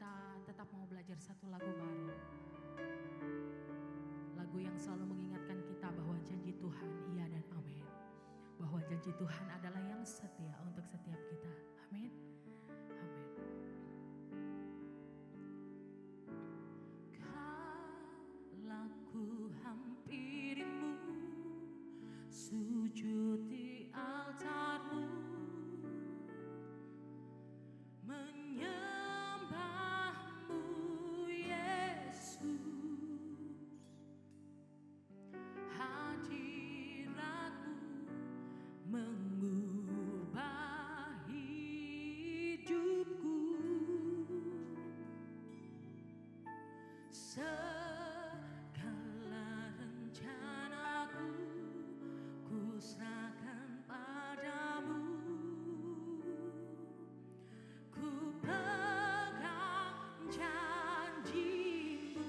kita tetap mau belajar satu lagu baru. Lagu yang selalu mengingatkan kita bahwa janji Tuhan iya dan amin. Bahwa janji Tuhan adalah yang setia untuk setiap kita. Amin. Amin. Kala ku hampirimu, sujud di altarmu, menyembahmu Yesus. Hadiratmu mengubah hidupku. Segala rencanaku ku serahkan padamu. Ku pegang janjimu,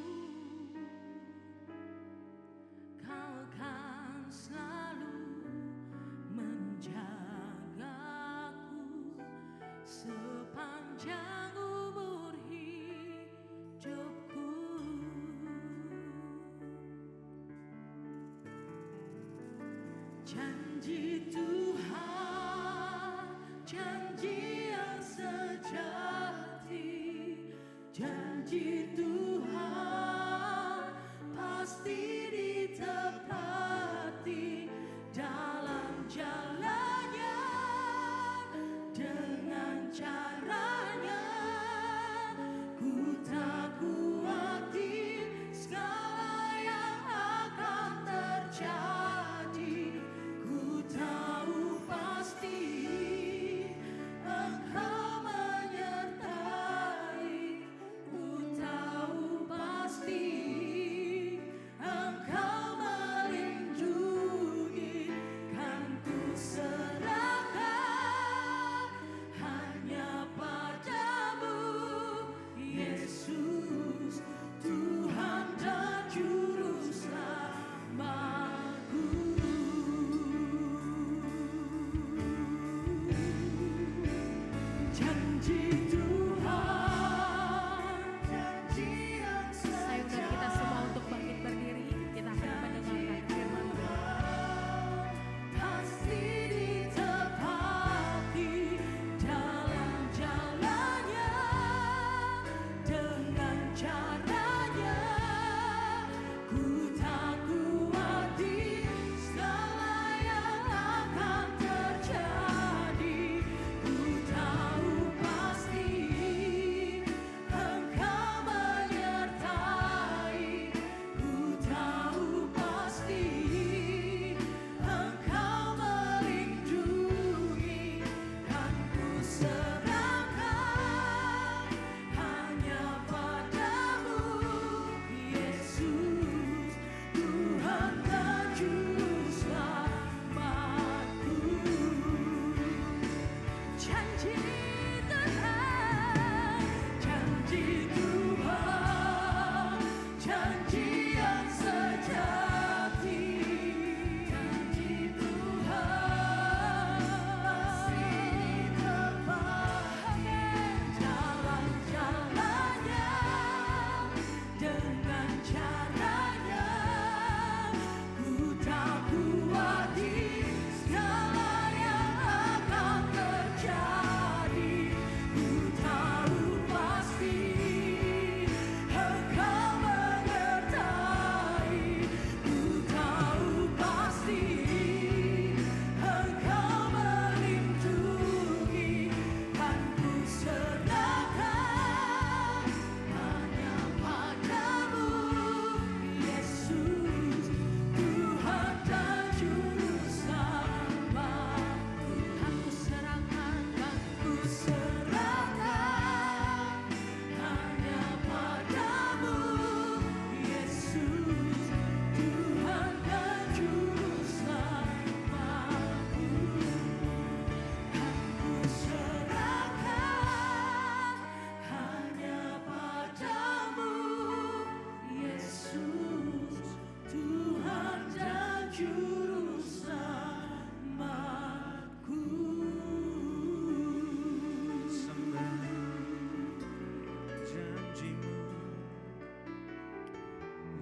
kau kan selalu menjagaku sepanjang umur hidupku. Janji Tuhan, janji yang sejati, janji Tuhan pasti ditepati dalam jalannya, dengan caranya. Ku tak kuati segala yang akan terjadi. Ku tahu pasti Engkau menyertai. Ku tahu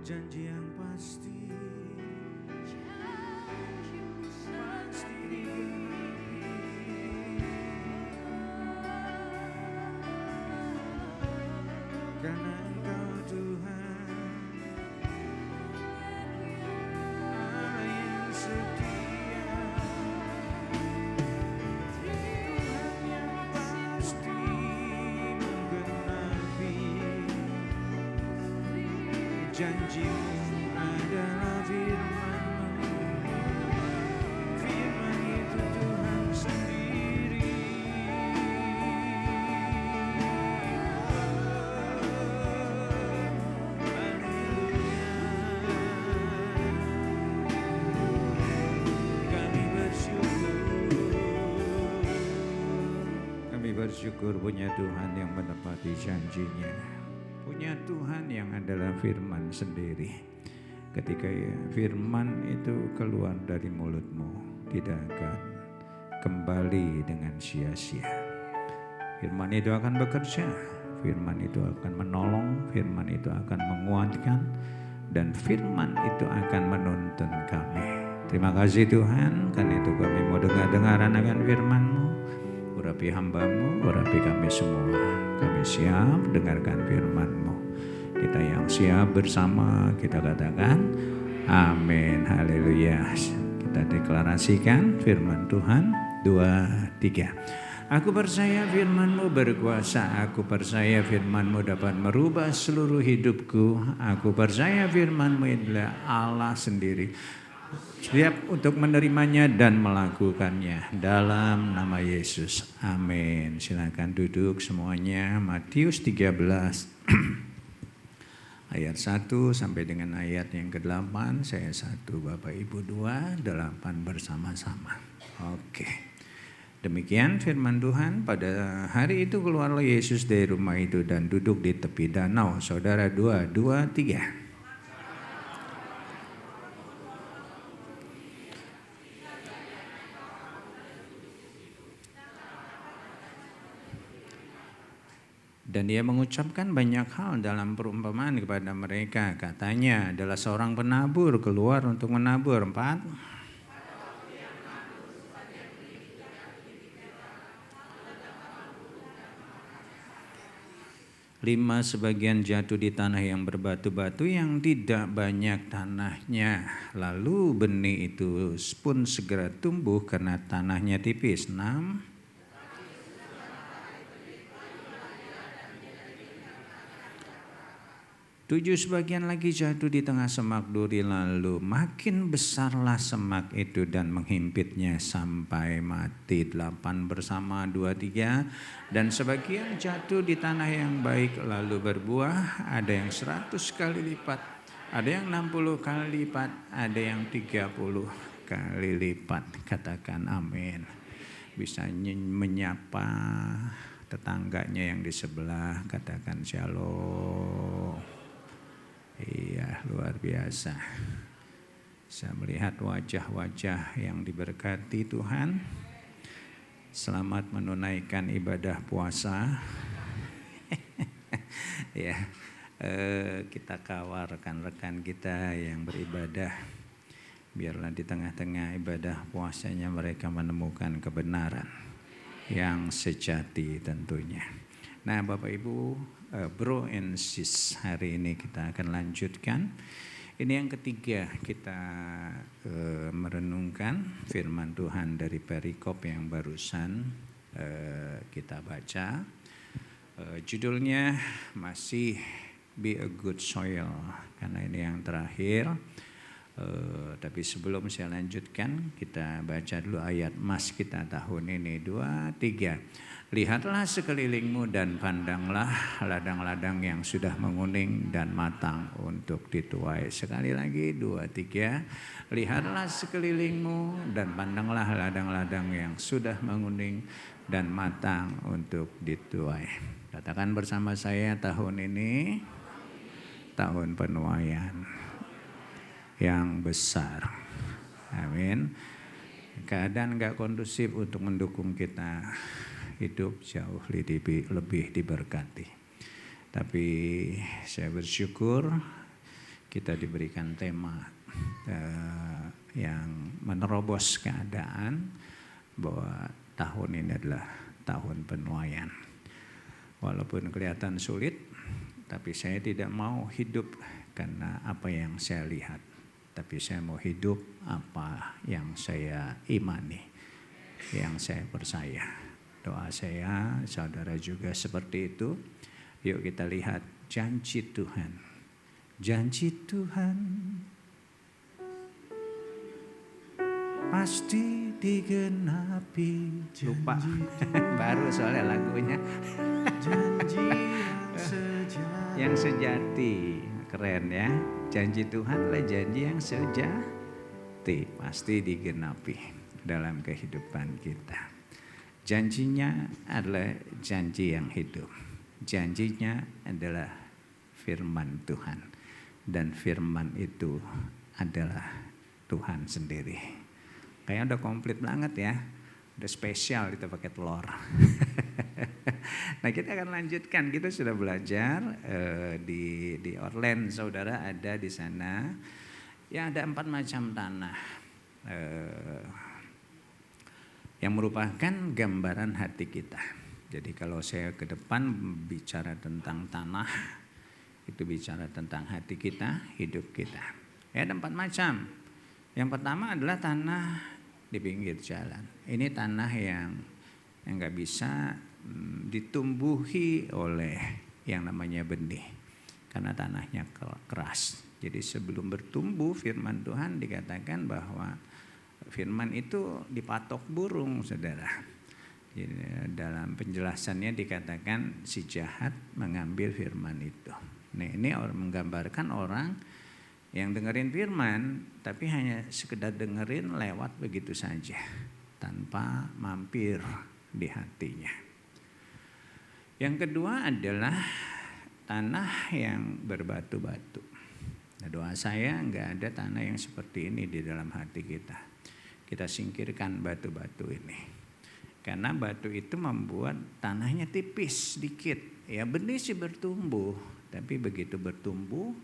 janji yang pasti karena Engkau Tuhan Allah yang setia, Tuhan yang pasti menggenapi janji-Mu adalah firman-Mu. Firman itu Tuhan sendiri. Kami bersyukur punya Tuhan yang menepati janji-Nya, punya Tuhan yang adalah firman sendiri. Ketika firman itu keluar dari mulut-Mu, tidak akan kembali dengan sia-sia. Firman itu akan bekerja, firman itu akan menolong, firman itu akan menguatkan, dan firman itu akan menuntun kami. Terima kasih Tuhan, karena itu kami mau dengar-dengaran akan firman-Mu. Urapi hamba-Mu, urapi kami semua. Kami siap dengarkan firman-Mu. Kita yang siap bersama, kita katakan amin, haleluya. Kita deklarasikan firman Tuhan 2, 3. Aku percaya firman-Mu berkuasa, aku percaya firman-Mu dapat merubah seluruh hidupku. Aku percaya firman-Mu adalah Allah sendiri, siap untuk menerimanya dan melakukannya dalam nama Yesus. Amin. Silakan duduk semuanya. Matius 13 ayat 1 sampai dengan ayat yang ke-8. Saya 1, Bapak Ibu 2, 8 bersama-sama. Oke. Demikian firman Tuhan. Pada hari itu keluarlah Yesus dari rumah itu dan duduk di tepi danau. Saudara 2, 3. Dan dia mengucapkan banyak hal dalam perumpamaan kepada mereka. Katanya adalah seorang penabur keluar untuk menabur. 4. Lima, sebagian jatuh di tanah yang berbatu-batu yang tidak banyak tanahnya. Lalu benih itu pun segera tumbuh karena tanahnya tipis. 6. 7, sebagian lagi jatuh di tengah semak duri, lalu makin besarlah semak itu dan menghimpitnya sampai mati. 8 bersama 2, 3. Dan sebagian jatuh di tanah yang baik lalu berbuah, ada yang 100 kali lipat, ada yang 60 kali lipat, ada yang 30 kali lipat. Katakan amin. Bisa menyapa tetangganya yang di sebelah, katakan shalom. Iya, luar biasa. Saya melihat wajah-wajah yang diberkati Tuhan. Selamat menunaikan ibadah puasa. Ya, kita kawal rekan-rekan kita yang beribadah. Biarlah di tengah-tengah ibadah puasanya mereka menemukan kebenaran yang sejati tentunya. Nah, Bapak Ibu, bro and sis, hari ini kita akan lanjutkan. Ini yang ketiga kita merenungkan firman Tuhan dari perikop yang barusan kita baca. Judulnya masih Be a Good Soil, karena ini yang terakhir. Tapi sebelum saya lanjutkan, kita baca dulu ayat mas kita tahun ini. 2, 3. Lihatlah sekelilingmu dan pandanglah ladang-ladang yang sudah menguning dan matang untuk dituai. Sekali lagi 2, 3. Lihatlah sekelilingmu dan pandanglah ladang-ladang yang sudah menguning dan matang untuk dituai. Katakan bersama saya, tahun ini tahun penuaian yang besar. Amin. Keadaan gak kondusif untuk mendukung kita hidup jauh lebih diberkati. Tapi saya bersyukur kita diberikan tema yang menerobos keadaan bahwa tahun ini adalah tahun penuaian. Walaupun kelihatan sulit, tapi saya tidak mau hidup karena apa yang saya lihat, tapi saya mau hidup apa yang saya imani, yang saya percaya. Doa saya, saudara juga seperti itu. Yuk kita lihat janji Tuhan. Janji Tuhan pasti digenapi. Lupa baru soalnya lagunya. Janji yang sejati. Keren ya. Janji Tuhan adalah janji yang sejati, pasti digenapi dalam kehidupan kita. Janjinya adalah janji yang hidup. Janjinya adalah firman Tuhan. Dan firman itu adalah Tuhan sendiri. Kayaknya udah komplit banget ya. Udah spesial kita pakai telur. Nah kita akan lanjutkan. Kita sudah belajar di Orlen, saudara ada di sana. Ya ada 4 macam tanah. Yang merupakan gambaran hati kita. Jadi kalau saya ke depan bicara tentang tanah, itu bicara tentang hati kita, hidup kita. Ya ada 4 macam. Yang pertama adalah tanah di pinggir jalan. Ini tanah yang nggak bisa ditumbuhi oleh yang namanya benih. Karena tanahnya keras. Jadi sebelum bertumbuh firman Tuhan dikatakan bahwa firman itu dipatok burung, saudara. Jadi dalam penjelasannya dikatakan si jahat mengambil firman itu. Nah ini menggambarkan orang yang dengerin firman tapi hanya sekedar dengerin lewat begitu saja tanpa mampir di hatinya. Yang kedua adalah tanah yang berbatu-batu. Nah, doa saya enggak ada tanah yang seperti ini di dalam hati kita. Kita singkirkan batu-batu ini. Karena batu itu membuat tanahnya tipis sedikit. Ya benih sih bertumbuh, tapi begitu bertumbuh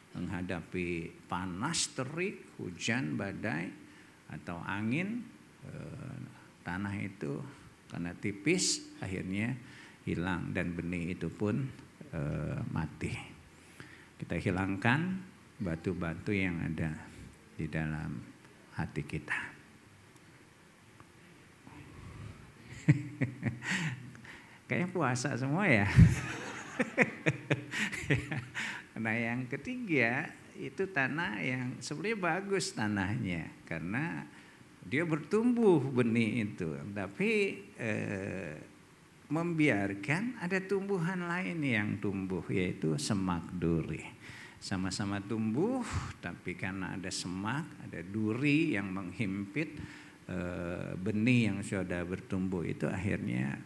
menghadapi panas terik, hujan, badai atau angin, tanah itu karena tipis akhirnya hilang dan benih itu pun mati. Kita hilangkan batu-batu yang ada di dalam hati kita. Kayaknya puasa semua ya. Nah yang ketiga itu tanah yang sebenarnya bagus tanahnya karena dia bertumbuh benih itu, tapi membiarkan ada tumbuhan lain yang tumbuh yaitu semak duri. Sama-sama tumbuh tapi karena ada semak, ada duri yang menghimpit benih yang sudah bertumbuh itu akhirnya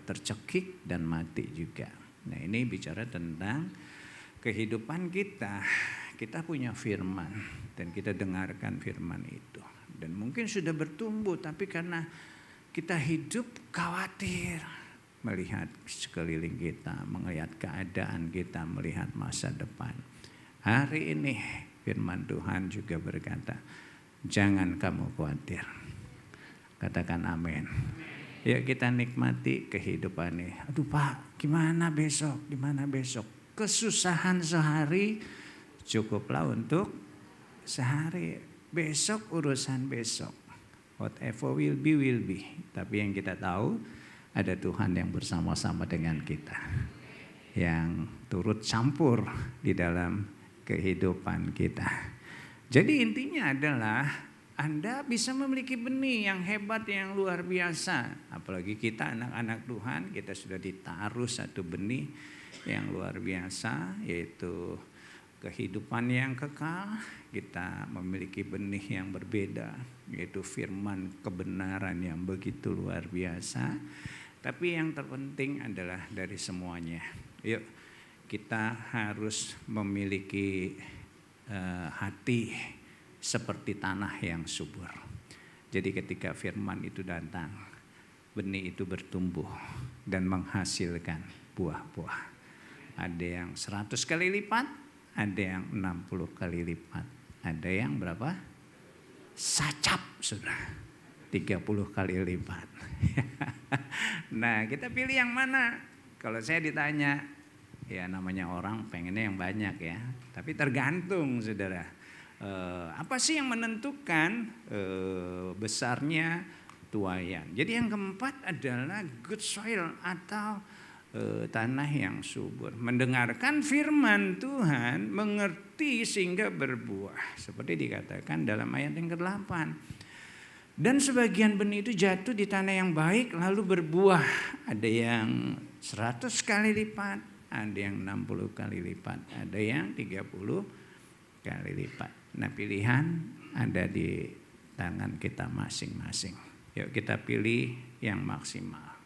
tercekik dan mati juga. Nah ini bicara tentang kehidupan kita. Kita punya firman dan kita dengarkan firman itu. Dan mungkin sudah bertumbuh tapi karena kita hidup khawatir melihat sekeliling kita, melihat keadaan kita, melihat masa depan. Hari ini firman Tuhan juga berkata, jangan kamu khawatir. Katakan amin. Yuk kita nikmati kehidupan ini. Aduh Pak, gimana besok? Gimana besok? Kesusahan sehari cukuplah untuk sehari. Besok urusan besok. Whatever will be, will be. Tapi yang kita tahu ada Tuhan yang bersama-sama dengan kita. Yang turut campur di dalam kehidupan kita. Jadi intinya adalah Anda bisa memiliki benih yang hebat, yang luar biasa. Apalagi kita anak-anak Tuhan, kita sudah ditaruh satu benih yang luar biasa, yaitu kehidupan yang kekal. Kita memiliki benih yang berbeda, yaitu firman kebenaran yang begitu luar biasa. Tapi yang terpenting adalah dari semuanya, yuk kita harus memiliki hati seperti tanah yang subur. Jadi ketika firman itu datang, benih itu bertumbuh dan menghasilkan buah-buah. Ada yang 100 kali lipat, ada yang 60 kali lipat, ada yang berapa? Sacap sudah 30 kali lipat. Nah, kita pilih yang mana? Kalau saya ditanya, ya namanya orang pengennya yang banyak ya. Tapi tergantung saudara. Apa sih yang menentukan besarnya tuaian? Jadi yang keempat adalah good soil atau tanah yang subur. Mendengarkan firman Tuhan, mengerti sehingga berbuah. Seperti dikatakan dalam ayat yang ke-8. Dan sebagian benih itu jatuh di tanah yang baik lalu berbuah. Ada yang 100 kali lipat, ada yang 60 kali lipat, ada yang 30 kali lipat. Nah, pilihan ada di tangan kita masing-masing. Yuk kita pilih yang maksimal.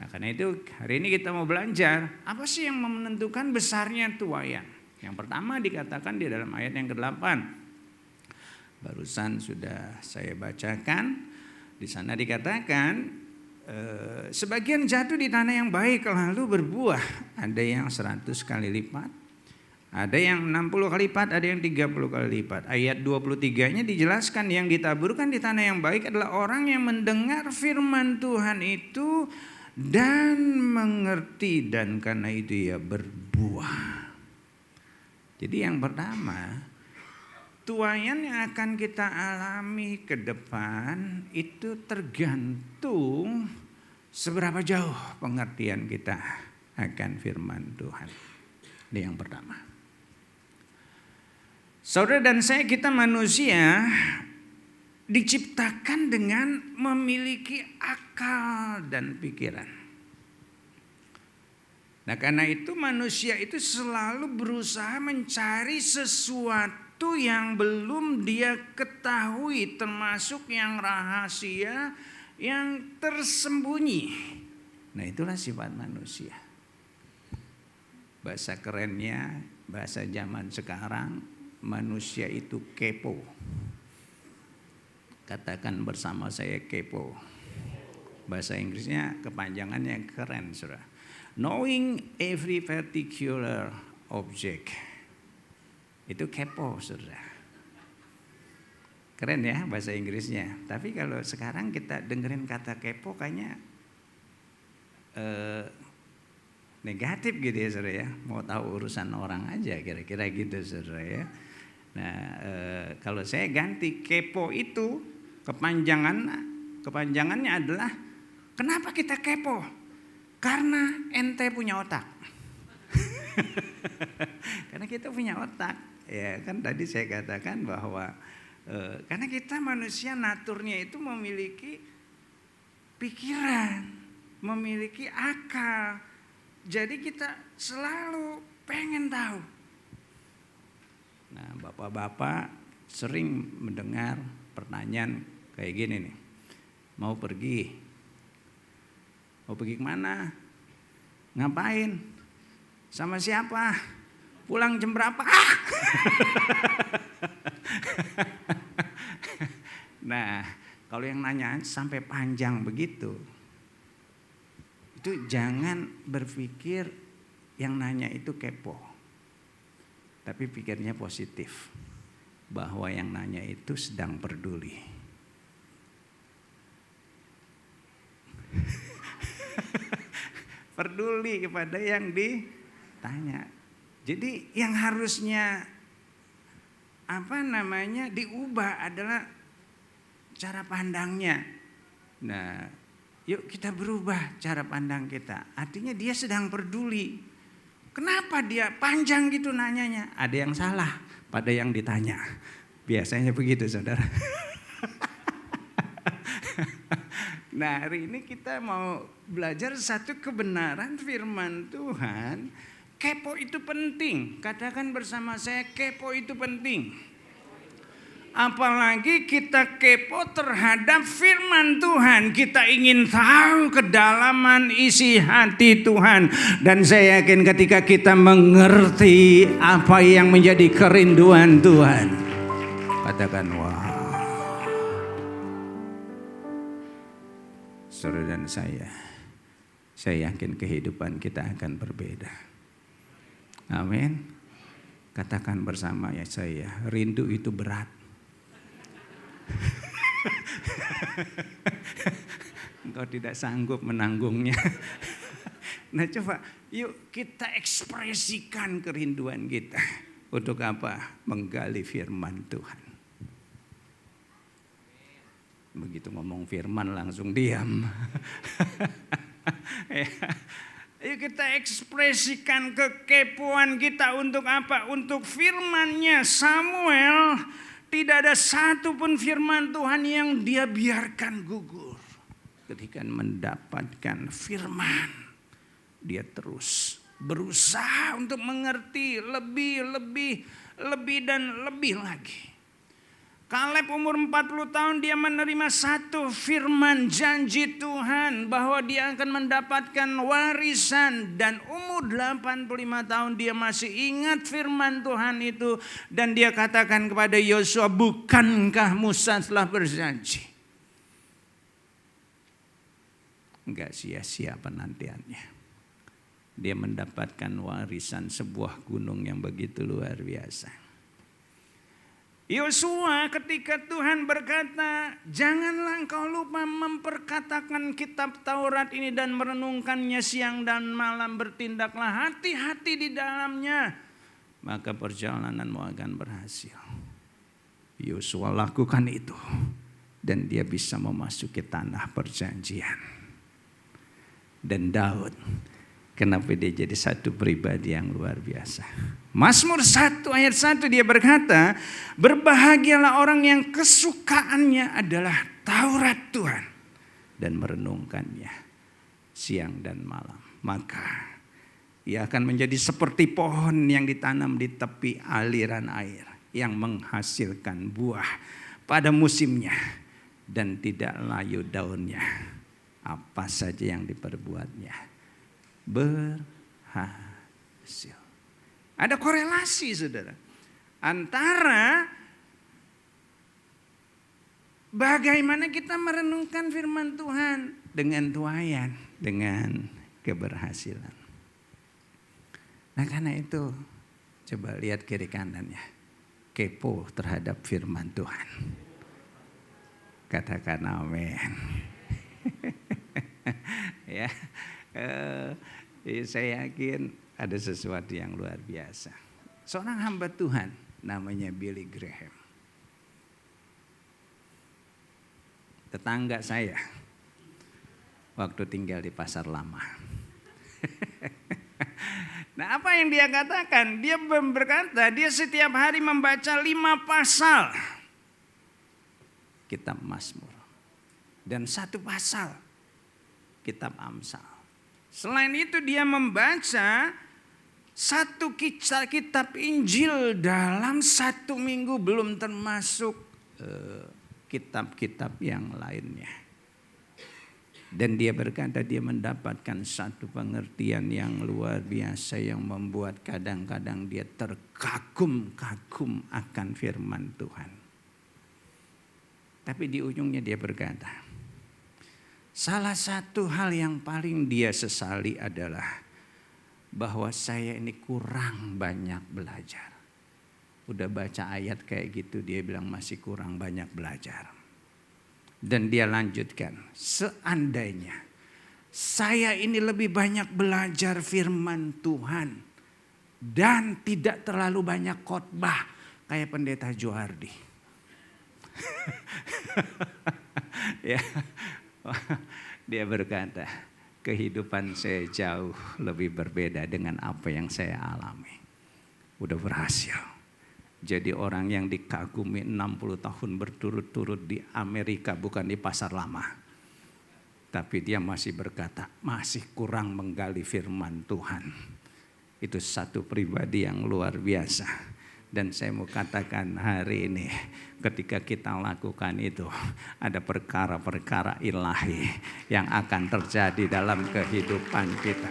Nah, karena itu hari ini kita mau belajar apa sih yang menentukan besarnya tuaian. Yang pertama dikatakan di dalam ayat yang ke-8. Barusan sudah saya bacakan. Di sana dikatakan sebagian jatuh di tanah yang baik lalu berbuah. Ada yang 100 kali lipat, ada yang 60 kali lipat, ada yang 30 kali lipat. Ayat 23-nya dijelaskan yang ditaburkan di tanah yang baik adalah orang yang mendengar firman Tuhan itu dan mengerti, dan karena itu ia berbuah. Jadi yang pertama, tuaian yang akan kita alami ke depan itu tergantung seberapa jauh pengertian kita akan firman Tuhan. Ini yang pertama. Saudara dan saya, kita manusia diciptakan dengan memiliki akal dan pikiran. Nah, karena itu manusia itu selalu berusaha mencari sesuatu yang belum dia ketahui, termasuk yang rahasia, yang tersembunyi. Nah, itulah sifat manusia. Bahasa kerennya, bahasa zaman sekarang, manusia itu kepo. Katakan bersama saya, kepo. Bahasa Inggrisnya kepanjangannya keren, saudara. Knowing every particular object. Itu kepo, saudara. Keren ya bahasa Inggrisnya. Tapi kalau sekarang kita dengerin kata kepo kayaknya negatif gitu ya, saudara ya. Mau tahu urusan orang aja, kira-kira gitu, saudara ya. Nah, kalau saya ganti kepo itu kepanjangannya adalah kenapa kita kepo? Karena ente punya otak. Karena kita punya otak. Ya kan tadi saya katakan bahwa karena kita manusia naturnya itu memiliki pikiran, memiliki akal. Jadi kita selalu pengen tahu. Nah, bapak-bapak sering mendengar pertanyaan kayak gini nih. Mau pergi kemana? Ngapain? Sama siapa? Pulang jam berapa? Nah, kalau yang nanya sampai panjang begitu, itu jangan berpikir yang nanya itu kepo. Tapi pikirnya positif. Bahwa yang nanya itu sedang peduli. Peduli kepada yang ditanya. Jadi yang harusnya diubah adalah cara pandangnya. Nah, yuk kita berubah cara pandang kita. Artinya dia sedang peduli. Kenapa dia panjang gitu nanyanya? Ada yang salah pada yang ditanya. Biasanya begitu, saudara. Nah, hari ini kita mau belajar satu kebenaran firman Tuhan. Kepo itu penting. Katakan bersama saya, kepo itu penting. Apalagi kita kepo terhadap firman Tuhan. Kita ingin tahu kedalaman isi hati Tuhan. Dan saya yakin ketika kita mengerti apa yang menjadi kerinduan Tuhan. Katakan wah. Saudara dan saya yakin kehidupan kita akan berbeda. Amin. Katakan bersama ya saya, rindu itu berat. Engkau tidak sanggup menanggungnya. Nah coba yuk kita ekspresikan kerinduan kita. Untuk apa? Menggali firman Tuhan. Begitu ngomong firman langsung diam. Ya. Ayo kita ekspresikan kekepoan kita untuk apa? Untuk firman-Nya. Samuel, tidak ada satu pun firman Tuhan yang dia biarkan gugur. Ketika mendapatkan firman, dia terus berusaha untuk mengerti lebih dan lebih lagi. Kaleb umur 40 tahun dia menerima satu firman janji Tuhan bahwa dia akan mendapatkan warisan, dan umur 85 tahun dia masih ingat firman Tuhan itu, dan dia katakan kepada Yosua, bukankah Musa telah berjanji? Enggak sia-sia penantiannya. Dia mendapatkan warisan sebuah gunung yang begitu luar biasa. Yosua ketika Tuhan berkata, janganlah engkau lupa memperkatakan kitab Taurat ini dan merenungkannya siang dan malam, bertindaklah hati-hati di dalamnya, maka perjalananmu akan berhasil. Yosua lakukan itu dan dia bisa memasuki tanah perjanjian. Dan Daud, kenapa dia jadi satu pribadi yang luar biasa? Mazmur 1 ayat 1 dia berkata, berbahagialah orang yang kesukaannya adalah Taurat Tuhan dan merenungkannya siang dan malam. Maka ia akan menjadi seperti pohon yang ditanam di tepi aliran air, yang menghasilkan buah pada musimnya dan tidak layu daunnya. Apa saja yang diperbuatnya berhasil. Ada korelasi saudara antara bagaimana kita merenungkan firman Tuhan dengan tuaian, dengan keberhasilan. Nah karena itu coba lihat kiri kanannya, kepo terhadap firman Tuhan. Katakan amin. Ya, saya yakin ada sesuatu yang luar biasa. Seorang hamba Tuhan namanya Billy Graham. Tetangga saya waktu tinggal di Pasar Lama. Nah apa yang dia katakan? Dia berkata dia setiap hari membaca 5 pasal kitab Mazmur. Dan 1 pasal kitab Amsal. Selain itu dia membaca 1 kitab Injil dalam 1 minggu, belum termasuk kitab-kitab yang lainnya. Dan dia berkata dia mendapatkan satu pengertian yang luar biasa yang membuat kadang-kadang dia terkagum-kagum akan firman Tuhan. Tapi di ujungnya dia berkata, salah satu hal yang paling dia sesali adalah bahwa saya ini kurang banyak belajar. Udah baca ayat kayak gitu dia bilang masih kurang banyak belajar. Dan dia lanjutkan, seandainya saya ini lebih banyak belajar firman Tuhan dan tidak terlalu banyak khotbah kayak pendeta Johardi. Ya. Dia berkata, kehidupan saya jauh lebih berbeda dengan apa yang saya alami. Udah berhasil jadi orang yang dikagumi 60 tahun berturut-turut di Amerika, bukan di Pasar Lama. Tapi dia masih berkata, masih kurang menggali firman Tuhan. Itu satu pribadi yang luar biasa. Dan saya mau katakan hari ini, ketika kita lakukan itu, ada perkara-perkara ilahi yang akan terjadi dalam kehidupan kita.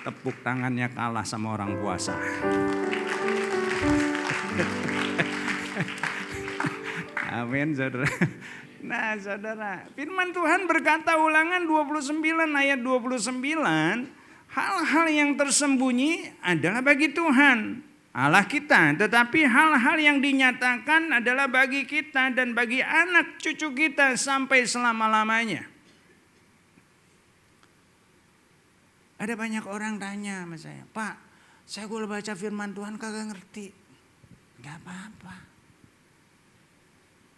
Tepuk tangannya kalah sama orang puasa. Amin saudara. Nah saudara, firman Tuhan berkata Ulangan 29 ayat 29, Hal-hal yang tersembunyi adalah bagi Tuhan Allah kita, tetapi hal-hal yang dinyatakan adalah bagi kita dan bagi anak cucu kita sampai selama-lamanya. Ada banyak orang tanya sama saya, Pak, saya kalau baca firman Tuhan kagak ngerti. Gak apa-apa.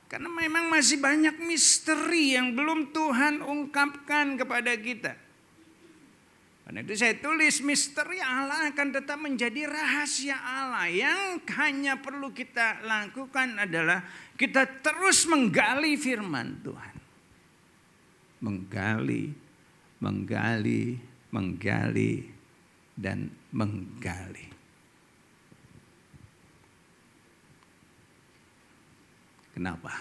Karena memang masih banyak misteri yang belum Tuhan ungkapkan kepada kita. Karena itu saya tulis, misteri Allah akan tetap menjadi rahasia Allah. Yang hanya perlu kita lakukan adalah kita terus menggali firman Tuhan. Menggali, dan menggali. Kenapa?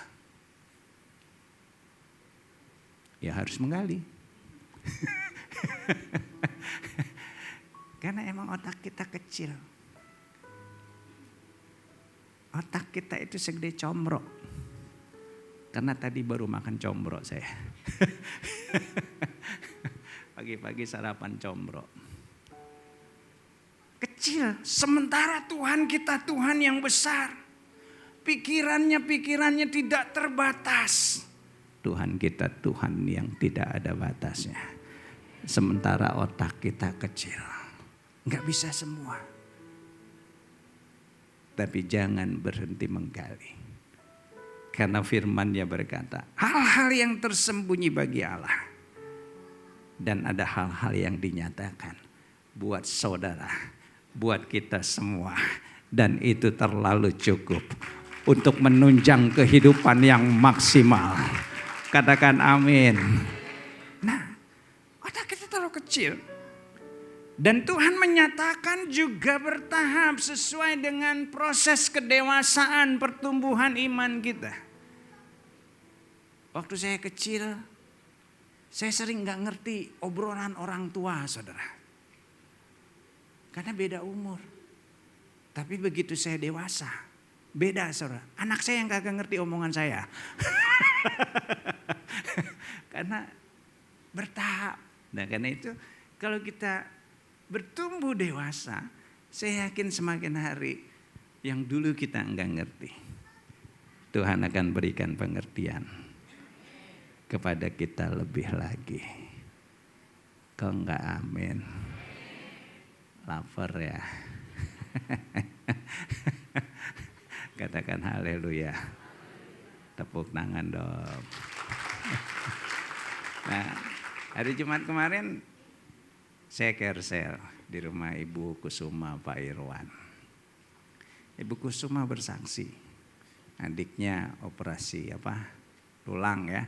Ya harus menggali. Karena emang otak kita kecil. Otak kita itu segede combrok. Karena tadi baru makan combrok saya. Pagi-pagi sarapan combrok. Kecil, sementara Tuhan kita Tuhan yang besar. Pikirannya tidak terbatas. Tuhan kita Tuhan yang tidak ada batasnya. Sementara otak kita kecil. Enggak bisa semua. Tapi jangan berhenti menggali. Karena firman-Nya berkata, hal-hal yang tersembunyi bagi Allah. Dan ada hal-hal yang dinyatakan buat saudara, buat kita semua. Dan itu terlalu cukup untuk menunjang kehidupan yang maksimal. Katakan amin. Nah, otak kita terlalu kecil. Dan Tuhan menyatakan juga bertahap sesuai dengan proses kedewasaan pertumbuhan iman kita. Waktu saya kecil, saya sering gak ngerti obrolan orang tua, saudara. Karena beda umur. Tapi begitu saya dewasa, beda, saudara. Anak saya yang kagak ngerti omongan saya. Karena bertahap. Nah karena itu kalau kita bertumbuh dewasa, saya yakin semakin hari yang dulu kita enggak ngerti, Tuhan akan berikan pengertian kepada kita lebih lagi. Kok enggak amin? Lapar ya? Katakan haleluya. Tepuk tangan dong. Nah, hari Jumat kemarin saya kersel di rumah Ibu Kusuma Pak Irwan. Ibu Kusuma bersaksi, adiknya operasi tulang ya,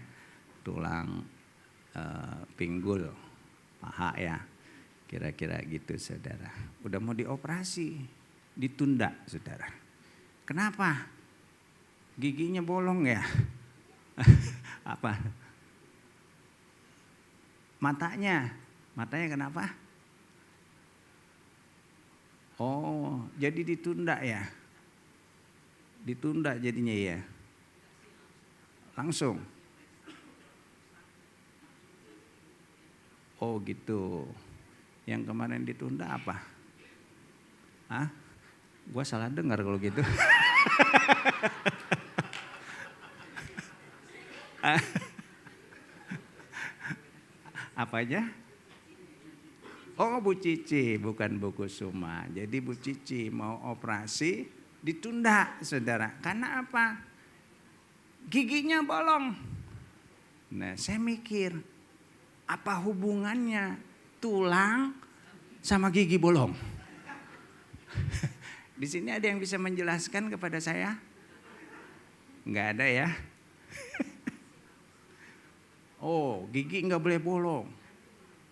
tulang pinggul, paha ya, kira-kira gitu saudara. Udah mau dioperasi, ditunda saudara. Kenapa? Giginya bolong ya? Apa? Matanya kenapa? Oh, jadi ditunda ya? Ditunda jadinya ya? Langsung? Oh gitu. Yang kemarin ditunda apa? Hah? Gua salah dengar kalau gitu. Apa aja? Oh Bu Cici, bukan Bu Kusuma. Jadi Bu Cici mau operasi ditunda saudara. Karena apa? Giginya bolong. Nah saya mikir, apa hubungannya tulang sama gigi bolong? Di sini ada yang bisa menjelaskan kepada saya? Enggak ada ya? Oh, gigi enggak boleh bolong.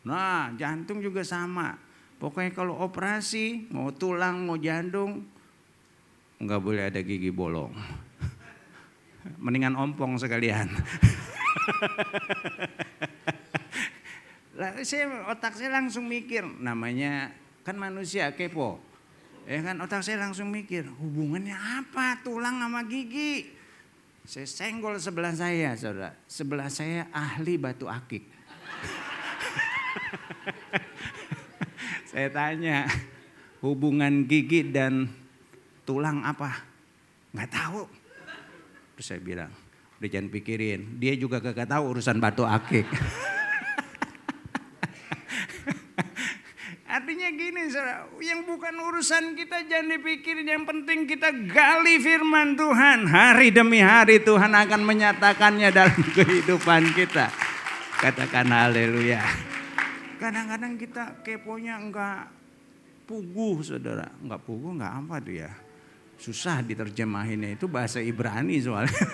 Nah, jantung juga sama. Pokoknya kalau operasi, mau tulang, mau jantung, enggak boleh ada gigi bolong. Mendingan ompong sekalian. Otak saya langsung mikir, namanya kan manusia kepo. Kan otak saya langsung mikir, hubungannya apa tulang sama gigi? Saya senggol sebelah saya, saudara. Sebelah saya ahli batu akik. Saya tanya, hubungan gigi dan tulang apa? Nggak tahu. Terus saya bilang, udah jangan pikirin, dia juga kagak tahu urusan batu akik. Artinya gini, saudara, yang bukan urusan kita jangan dipikirin, yang penting kita gali firman Tuhan. Hari demi hari Tuhan akan menyatakannya dalam kehidupan kita. Katakan haleluya. Kadang-kadang kita keponya enggak puguh, saudara. Enggak puguh, enggak apa tuh ya. Susah diterjemahinnya, itu bahasa Ibrani soalnya.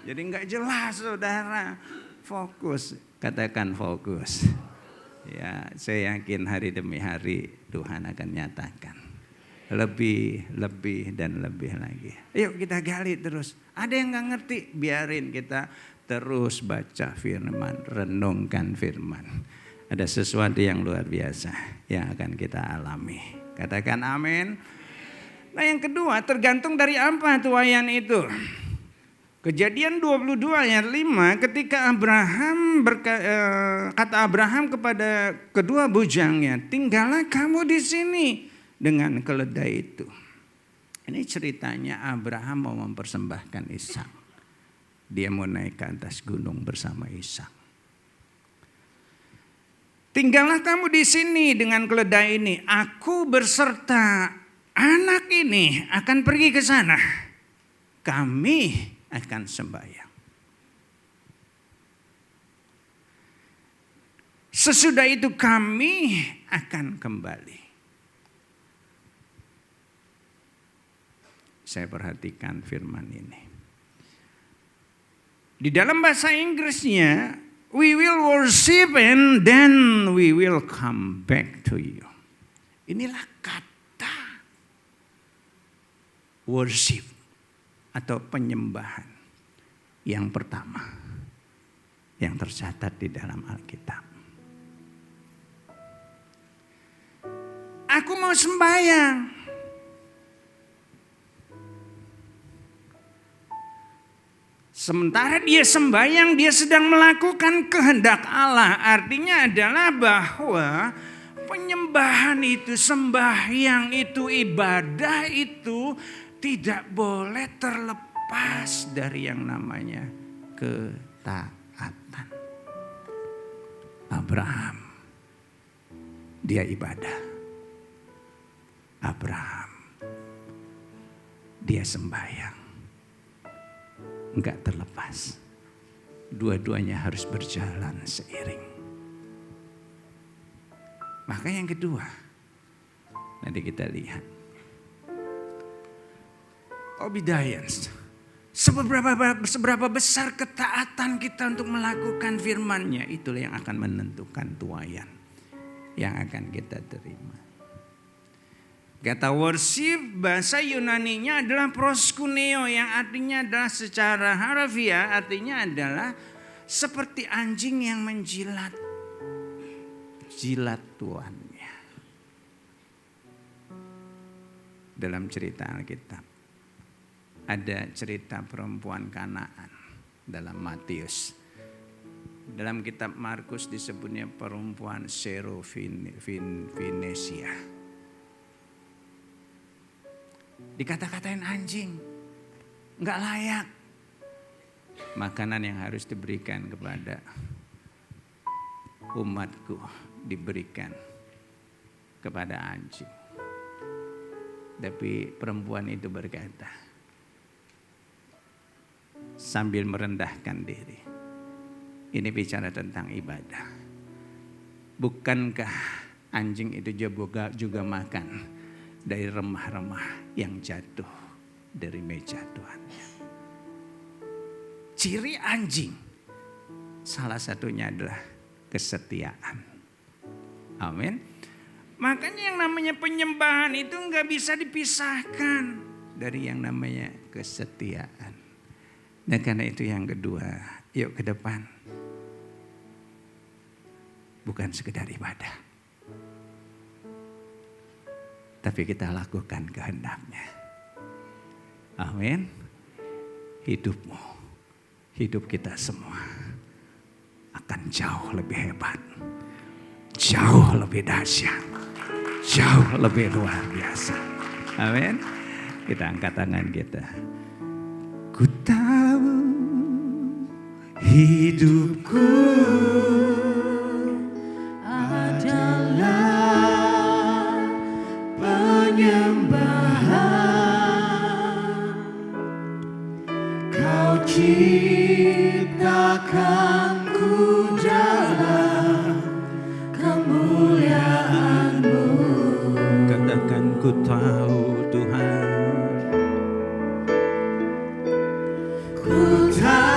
Jadi enggak jelas, saudara. Fokus, katakan fokus. Ya, saya yakin hari demi hari Tuhan akan nyatakan lebih dan lebih lagi. Yuk kita gali terus. Ada yang nggak ngerti, biarin kita terus baca firman, renungkan firman. Ada sesuatu yang luar biasa yang akan kita alami. Katakan amin. Nah yang kedua, tergantung dari apa tuayan itu. Kejadian 22 ayat 5, ketika kata Abraham kepada kedua bujangnya, tinggallah kamu di sini dengan keledai itu. Ini ceritanya Abraham mau mempersembahkan Ishak. Dia mau naik ke atas gunung bersama Ishak. Tinggallah kamu di sini dengan keledai ini. Aku berserta anak ini akan pergi ke sana. Kami akan sembahyang. Sesudah itu kami akan kembali. Saya perhatikan firman ini. Di dalam bahasa Inggrisnya, we will worship and then we will come back to you. Inilah kata worship atau penyembahan yang pertama yang tercatat di dalam Alkitab. Aku mau sembahyang. Sementara dia sembahyang, dia sedang melakukan kehendak Allah. Artinya adalah bahwa penyembahan itu, sembahyang itu, ibadah itu tidak boleh terlepas dari yang namanya ketaatan. Abraham, dia ibadah. Abraham, dia sembahyang. Enggak terlepas. Dua-duanya harus berjalan seiring. Maka yang kedua, nanti kita lihat. Obedience. Seberapa besar ketaatan kita untuk melakukan firman-Nya, itulah yang akan menentukan tuayan yang akan kita terima. Kata worship bahasa Yunaninya adalah proskuneo, yang artinya adalah secara harfiah artinya adalah seperti anjing yang menjilat tuannya. Dalam cerita Alkitab ada cerita perempuan Kanaan dalam Matius. Dalam kitab Markus disebutnya perempuan Serofinesia. Dikata-katain anjing, nggak layak. Makanan yang harus diberikan kepada umatku diberikan kepada anjing. Tapi perempuan itu berkata, sambil merendahkan diri. Ini bicara tentang ibadah. Bukankah anjing itu juga makan dari remah-remah yang jatuh dari meja tuannya? Ciri anjing salah satunya adalah kesetiaan. Amin. Makanya yang namanya penyembahan itu nggak bisa dipisahkan dari yang namanya kesetiaan. Dan karena itu yang kedua, yuk ke depan. Bukan sekedar ibadah, tapi kita lakukan kehendak-Nya. Amin. Hidupmu, hidup kita semua akan jauh lebih hebat, jauh lebih dahsyat, jauh lebih luar biasa. Amin. Kita angkat tangan kita. Ku tahu hidupku adalah penyembahan. Kau ciptakanku dalam kemuliaan-Mu. Katakan ku tahu Tuhan. Ku tahu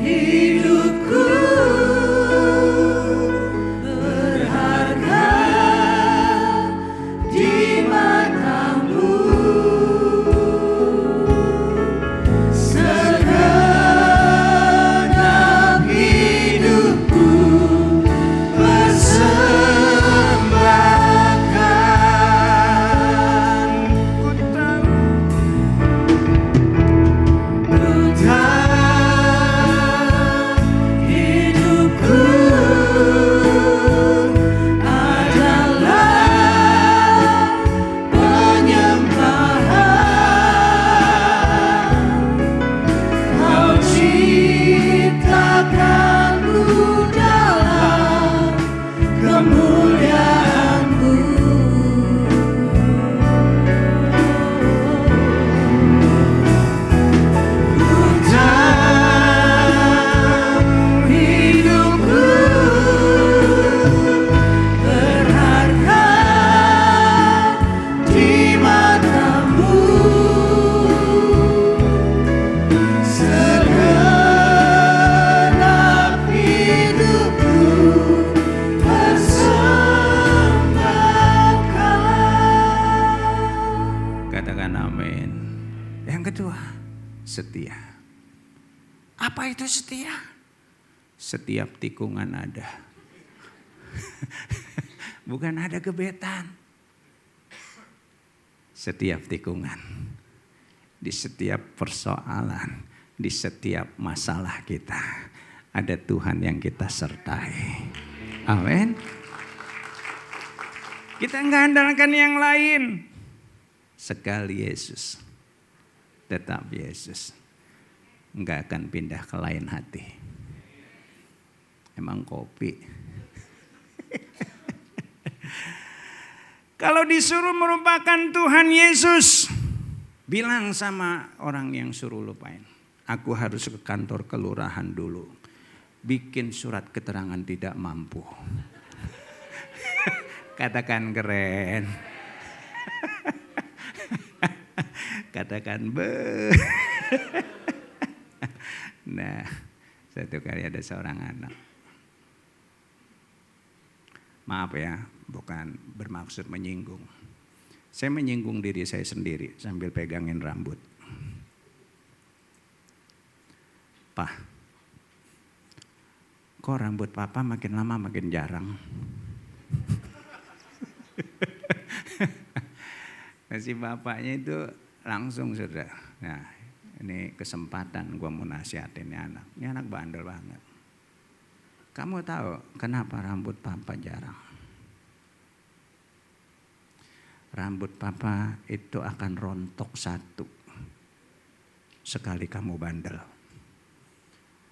hidupku berharga di mata-Mu. Segenap hidupku persembahkan. Ku tahu hidupku adalah penyembahan. Kau ciptakanku dalam kemuliaan-Mu. Ku tahu hidupku berharga di mata-Mu. Segenap hidupku persembahkan. Katakan amin. Yang kedua, setia. Apa itu setia? Setiap tikungan ada. Bukan ada gebetan. Setiap tikungan. Di setiap persoalan, di setiap masalah kita, ada Tuhan yang kita sertai. Amin. Kita nggak andalkan yang lain. Sekali Yesus, tetap Yesus. Nggak akan pindah ke lain hati. Emang kopi. Kalau disuruh merupakan Tuhan Yesus, bilang sama orang yang suruh lupain. Aku harus ke kantor kelurahan dulu. Bikin surat keterangan tidak mampu. Katakan keren. Katakan be. Nah, satu kali ada seorang anak. Maaf ya, bukan bermaksud menyinggung. Saya menyinggung diri saya sendiri sambil pegangin rambut. Pak, kok rambut papa makin lama makin jarang? Nah, si bapaknya itu langsung sudah. Nah, ini kesempatan gue mau nasihatin ini anak. Ini anak bandel banget. Kamu tahu kenapa rambut papa jarang? Rambut papa itu akan rontok satu sekali kamu bandel.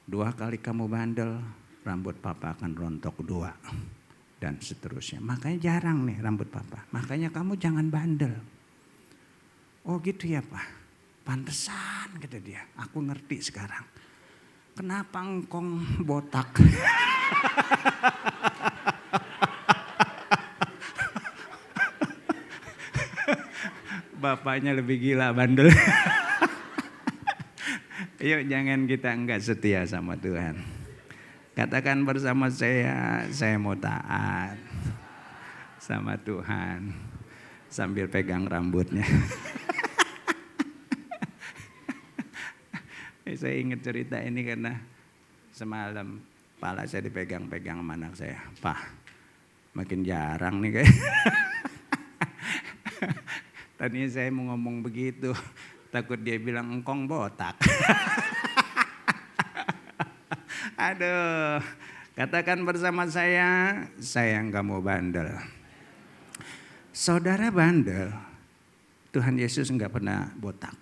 2 kali kamu bandel, rambut papa akan rontok 2 dan seterusnya. Makanya jarang nih rambut papa. Makanya kamu jangan bandel. Oh gitu ya Pak. Pantesan kata dia. Aku ngerti sekarang. Kenapa engkong botak? Bapaknya lebih gila bandel. Yuk jangan kita enggak setia sama Tuhan. Katakan bersama saya mau taat sama Tuhan sambil pegang rambutnya. Saya ingat cerita ini karena semalam kepala saya dipegang-pegang sama anak saya. Pak, makin jarang nih kayak. Tadinya saya mau ngomong begitu, takut dia bilang engkong botak. Aduh, Katakan bersama saya enggak mau bandel. Saudara bandel, Tuhan Yesus enggak pernah botak.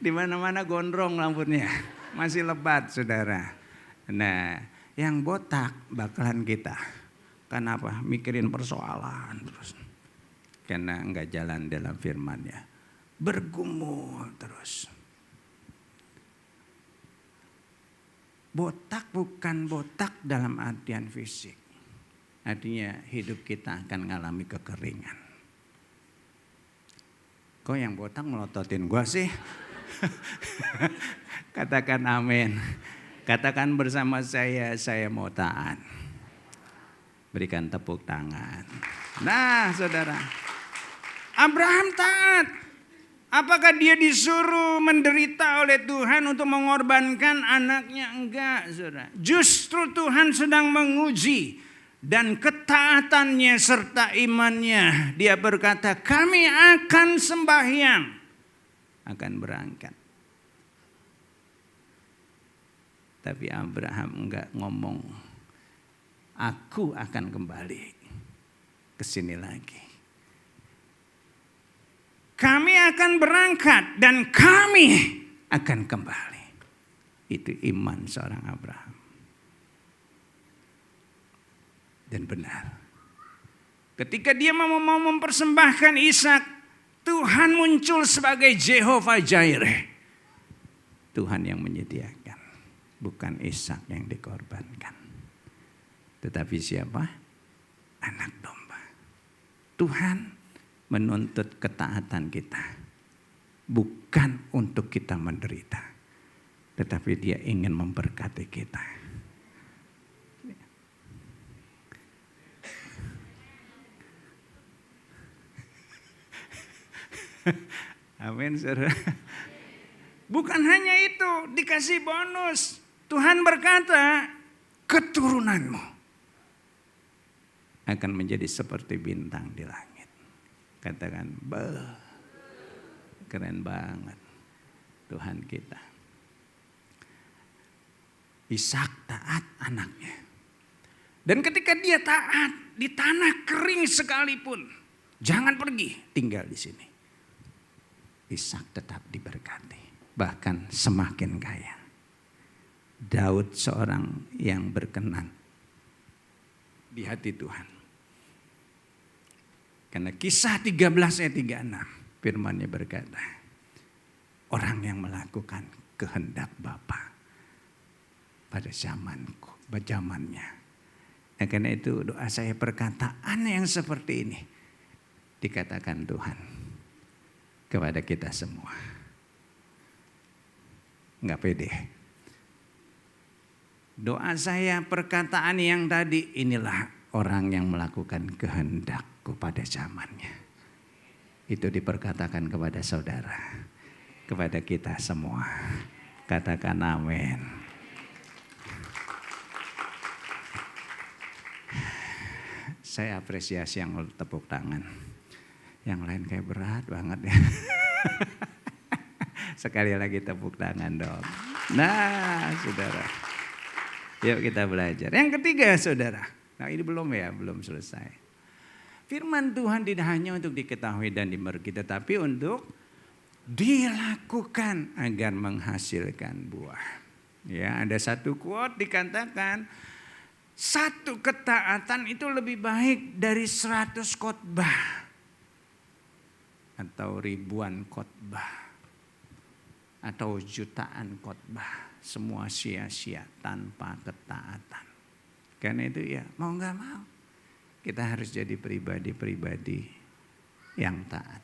Di mana-mana gondrong rambutnya, masih lebat saudara. Nah, yang botak bakalan kita. Kenapa? Mikirin persoalan terus. Karena enggak jalan dalam firman-Nya. Bergumul terus. Botak bukan botak dalam artian fisik. Artinya hidup kita akan mengalami kekeringan. Kok yang botak melototin gua sih? Katakan amin. Katakan bersama saya mau taat. Berikan tepuk tangan. Nah saudara, Abraham taat. Apakah dia disuruh menderita oleh Tuhan untuk mengorbankan anaknya? Enggak, saudara. Justru Tuhan sedang menguji dan ketaatannya serta imannya. Dia berkata, kami akan sembahyang, akan berangkat. Tapi Abraham enggak ngomong, aku akan kembali ke sini lagi. Kami akan berangkat dan kami akan kembali. Itu iman seorang Abraham. Dan benar. Ketika dia mau mempersembahkan Ishak, Tuhan muncul sebagai Jehovah Jireh. Tuhan yang menyediakan, bukan Ishak yang dikorbankan. Tetapi siapa? Anak domba. Tuhan menuntut ketaatan kita. Bukan untuk kita menderita. Tetapi dia ingin memberkati kita. Amin, saudara. Bukan hanya itu, dikasih bonus. Tuhan berkata, keturunanmu akan menjadi seperti bintang di langit. Katakan, keren banget Tuhan kita. Ishak taat anaknya. Dan ketika dia taat di tanah kering sekalipun, jangan pergi, tinggal di sini. Ishak tetap diberkati, bahkan semakin kaya. Daud seorang yang berkenan di hati Tuhan. Karena Kisah 13 ayat 36 firman-Nya berkata, orang yang melakukan kehendak Bapa pada zamannya. Nah, karena itu doa saya, perkataan yang seperti ini dikatakan Tuhan kepada kita semua. Enggak pede. Doa saya, perkataan yang tadi, inilah orang yang melakukan kehendakku pada zamannya. Itu diperkatakan kepada saudara, kepada kita semua. Katakan amin. Saya apresiasi yang tepuk tangan. Yang lain kayak berat banget ya. Sekali lagi tepuk tangan dong. Nah saudara, yuk kita belajar. Yang ketiga saudara. Nah ini belum selesai. Firman Tuhan tidak hanya untuk diketahui dan dimengerti, tetapi untuk dilakukan agar menghasilkan buah. Ya, ada satu quote dikatakan, satu ketaatan itu lebih baik dari 100 khotbah atau ribuan khotbah atau jutaan khotbah. Semua sia-sia tanpa ketaatan. Karena itu ya mau gak mau kita harus jadi pribadi-pribadi yang taat.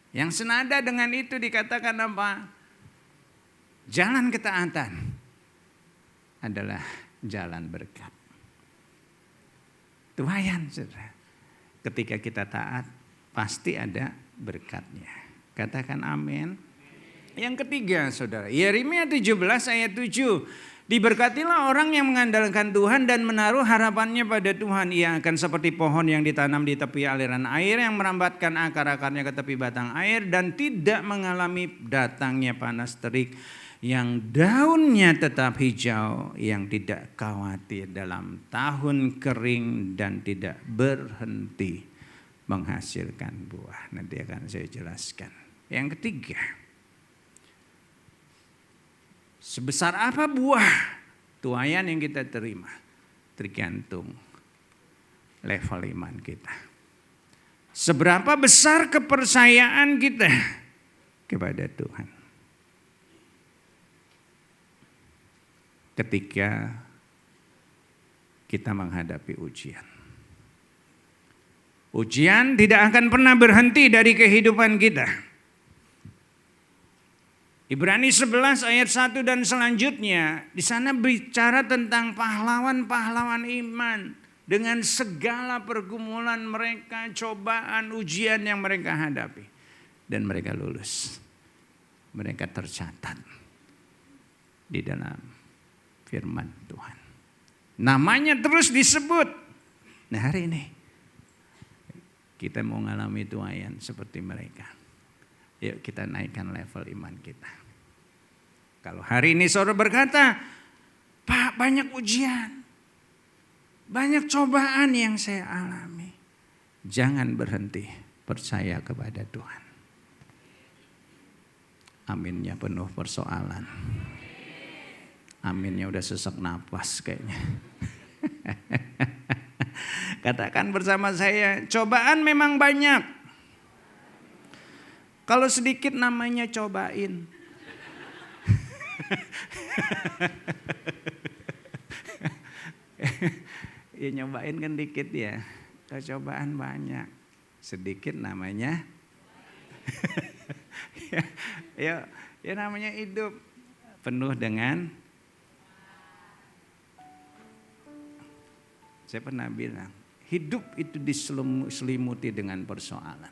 Yang senada dengan itu dikatakan apa? Jalan ketaatan adalah jalan berkat. Tuhayan saudara. Ketika kita taat pasti ada berkatnya. Katakan amin. Yang ketiga saudara, Yeremia 17 ayat 7. Diberkatilah orang yang mengandalkan Tuhan dan menaruh harapannya pada Tuhan. Ia akan seperti pohon yang ditanam di tepi aliran air, yang merambatkan akar-akarnya ke tepi batang air dan tidak mengalami datangnya panas terik. yang daunnya tetap hijau, yang tidak khawatir dalam tahun kering dan tidak berhenti menghasilkan buah. Nanti akan saya jelaskan. Yang ketiga, sebesar apa buah tuaian yang kita terima tergantung level iman kita. Seberapa besar kepercayaan kita kepada Tuhan. Ketika kita menghadapi ujian. Ujian tidak akan pernah berhenti dari kehidupan kita. Ibrani 11 ayat 1 dan selanjutnya, di sana bicara tentang pahlawan-pahlawan iman dengan segala pergumulan mereka, cobaan, ujian yang mereka hadapi, dan mereka lulus. Mereka tercatat di dalam firman Tuhan. Namanya terus disebut. Nah, hari ini kita mau mengalami tuaian seperti mereka. Yuk kita naikkan level iman kita. Kalau hari ini saudara berkata, Pak, banyak ujian, banyak cobaan yang saya alami. Jangan berhenti percaya kepada Tuhan. Aminnya penuh persoalan. Aminnya udah sesak napas kayaknya. Katakan bersama saya, cobaan memang banyak. Kalau sedikit namanya cobain. Ya nyobain kan dikit ya. Cobaan banyak. Sedikit namanya. Ya namanya hidup penuh dengan. Saya pernah bilang, hidup itu diselimuti dengan persoalan.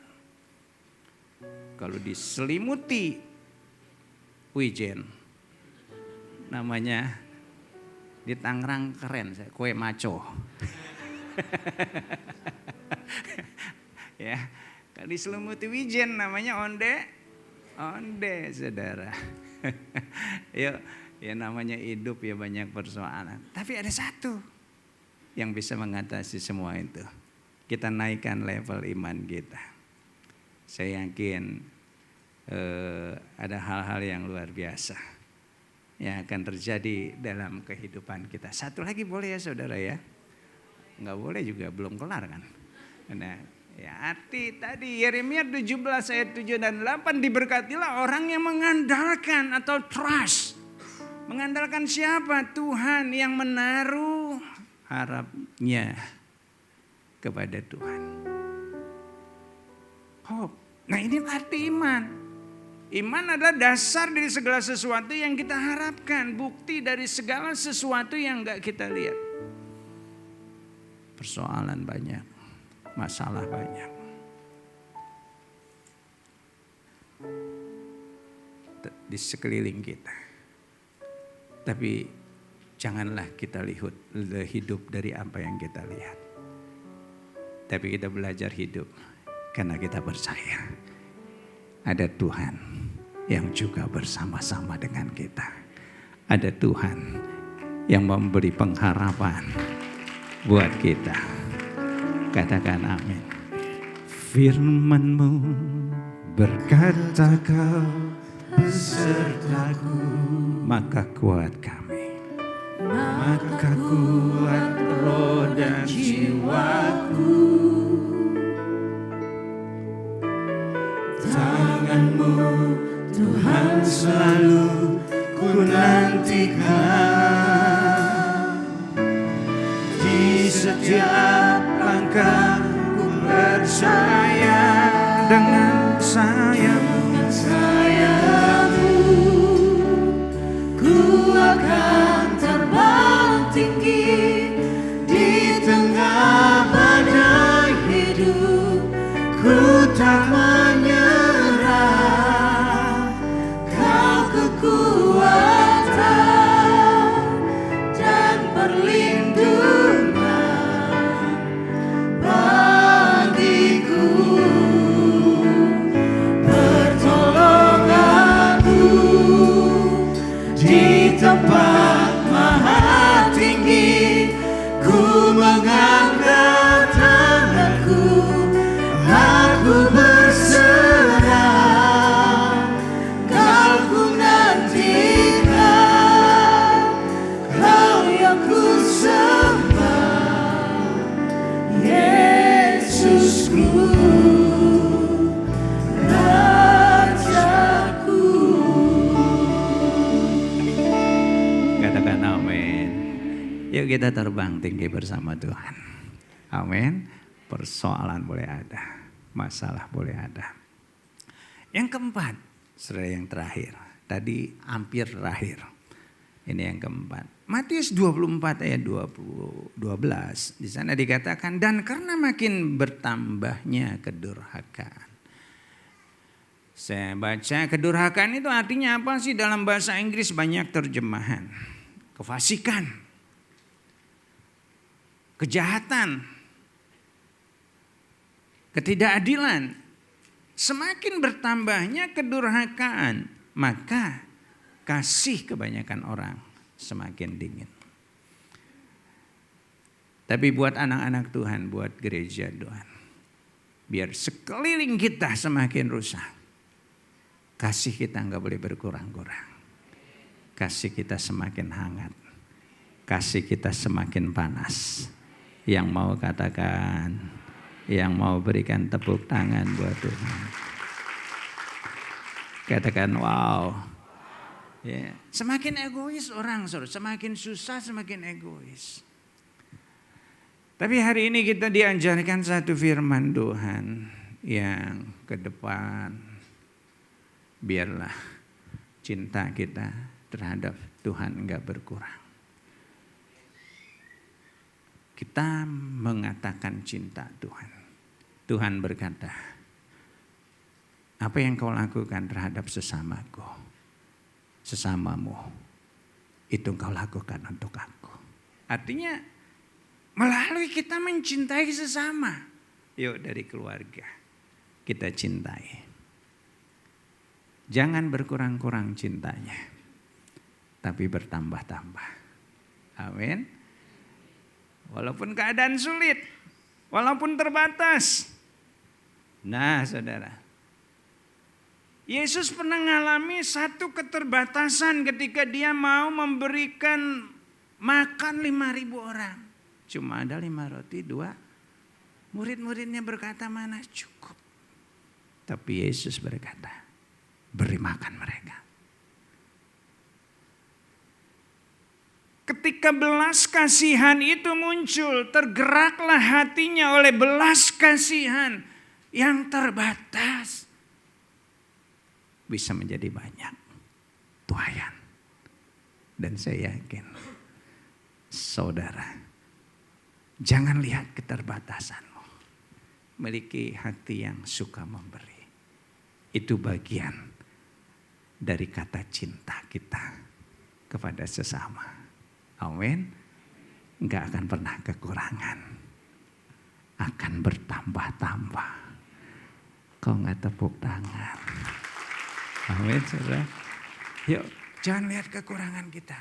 Kalau diselimuti wijen, namanya di Tangerang keren, kue maco. Ya, kalau diselimuti wijen namanya onde, saudara. Ya namanya hidup ya banyak persoalan. Tapi ada satu yang bisa mengatasi semua itu. Kita naikkan level iman kita. Saya yakin ada hal-hal yang luar biasa yang akan terjadi dalam kehidupan kita. Satu lagi boleh ya saudara ya? Enggak boleh juga, belum kelar kan? Nah, ya arti tadi Yeremia 17 ayat 7 dan 8, diberkatilah orang yang mengandalkan atau trust. Mengandalkan siapa? Tuhan, yang menaruh harapnya kepada Tuhan. Hope. Nah ini arti iman. Iman adalah dasar dari segala sesuatu yang kita harapkan. Bukti dari segala sesuatu yang gak kita lihat. Persoalan banyak. Masalah banyak. Di sekeliling kita. Tapi janganlah kita hidup dari apa yang kita lihat. Tapi kita belajar hidup karena kita percaya ada Tuhan yang juga bersama-sama dengan kita. Ada Tuhan yang memberi pengharapan buat kita. Katakan amin. Firman-Mu berkata Kau besertaku, maka kuat kami. Maka kuat roh dan jiwaku. Tangan-Mu Tuhan selalu ku nantikan. Di setiap langkah ku percaya dengan sayang-Mu. Ku akan terbang tinggi di tengah badai hidup. Ku tak menyerah, Kau kekuatan dan perlindungan bagiku. Pertolonganku kita terbang tinggi bersama Tuhan. Amin. Persoalan boleh ada, masalah boleh ada. Yang keempat, saudara, yang terakhir. Tadi hampir terakhir. Ini yang keempat. Matius 24 ayat 12. Di sana dikatakan, dan karena makin bertambahnya kedurhakaan. Saya baca, kedurhakaan itu artinya apa sih dalam bahasa Inggris? Banyak terjemahan. Kefasikan, kejahatan, ketidakadilan. Semakin bertambahnya kedurhakaan, maka kasih kebanyakan orang semakin dingin. Tapi buat anak-anak Tuhan, buat gereja Tuhan, biar sekeliling kita semakin rusak, kasih kita nggak boleh berkurang-kurang. Kasih kita semakin hangat, kasih kita semakin panas. Yang mau katakan, yang mau berikan tepuk tangan buat Tuhan, katakan wow. Ya, semakin egois orang, semakin susah, semakin egois. Tapi hari ini kita diajarkan satu firman Tuhan yang ke depan, biarlah cinta kita terhadap Tuhan enggak berkurang. Kita mengatakan cinta Tuhan. Tuhan berkata, apa yang kau lakukan terhadap sesamaku, sesamamu, itu engkau lakukan untuk aku. Artinya melalui kita mencintai sesama. Yuk dari keluarga kita cintai. Jangan berkurang-kurang cintanya, tapi bertambah-tambah. Amin. Walaupun keadaan sulit, walaupun terbatas. Nah saudara, Yesus pernah mengalami satu keterbatasan ketika dia mau memberikan makan 5.000 orang. Cuma ada 5 roti, 2. Murid-muridnya berkata, mana cukup. Tapi Yesus berkata, beri makan mereka. Ketika belas kasihan itu muncul, tergeraklah hatinya oleh belas kasihan yang terbatas. Bisa menjadi banyak tuaian. Dan saya yakin, saudara, jangan lihat keterbatasanmu. Miliki hati yang suka memberi. Itu bagian dari kata cinta kita kepada sesama. Amin. Enggak akan pernah kekurangan. Akan bertambah-tambah. Kau enggak tepuk tangan. Amin, saudara. Yuk, jangan lihat kekurangan kita.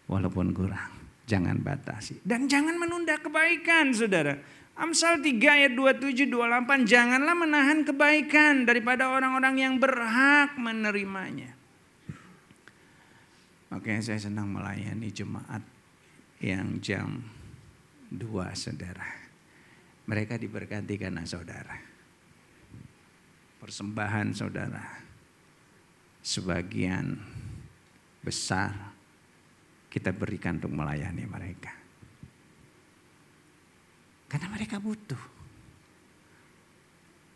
Walaupun kurang, jangan batasi. Dan jangan menunda kebaikan, saudara. Amsal 3 ayat 27-28, janganlah menahan kebaikan daripada orang-orang yang berhak menerimanya. Oke, saya senang melayani jemaat yang jam 2, saudara. Mereka diberkati karena saudara. Persembahan saudara, sebagian besar kita berikan untuk melayani mereka. Karena mereka butuh.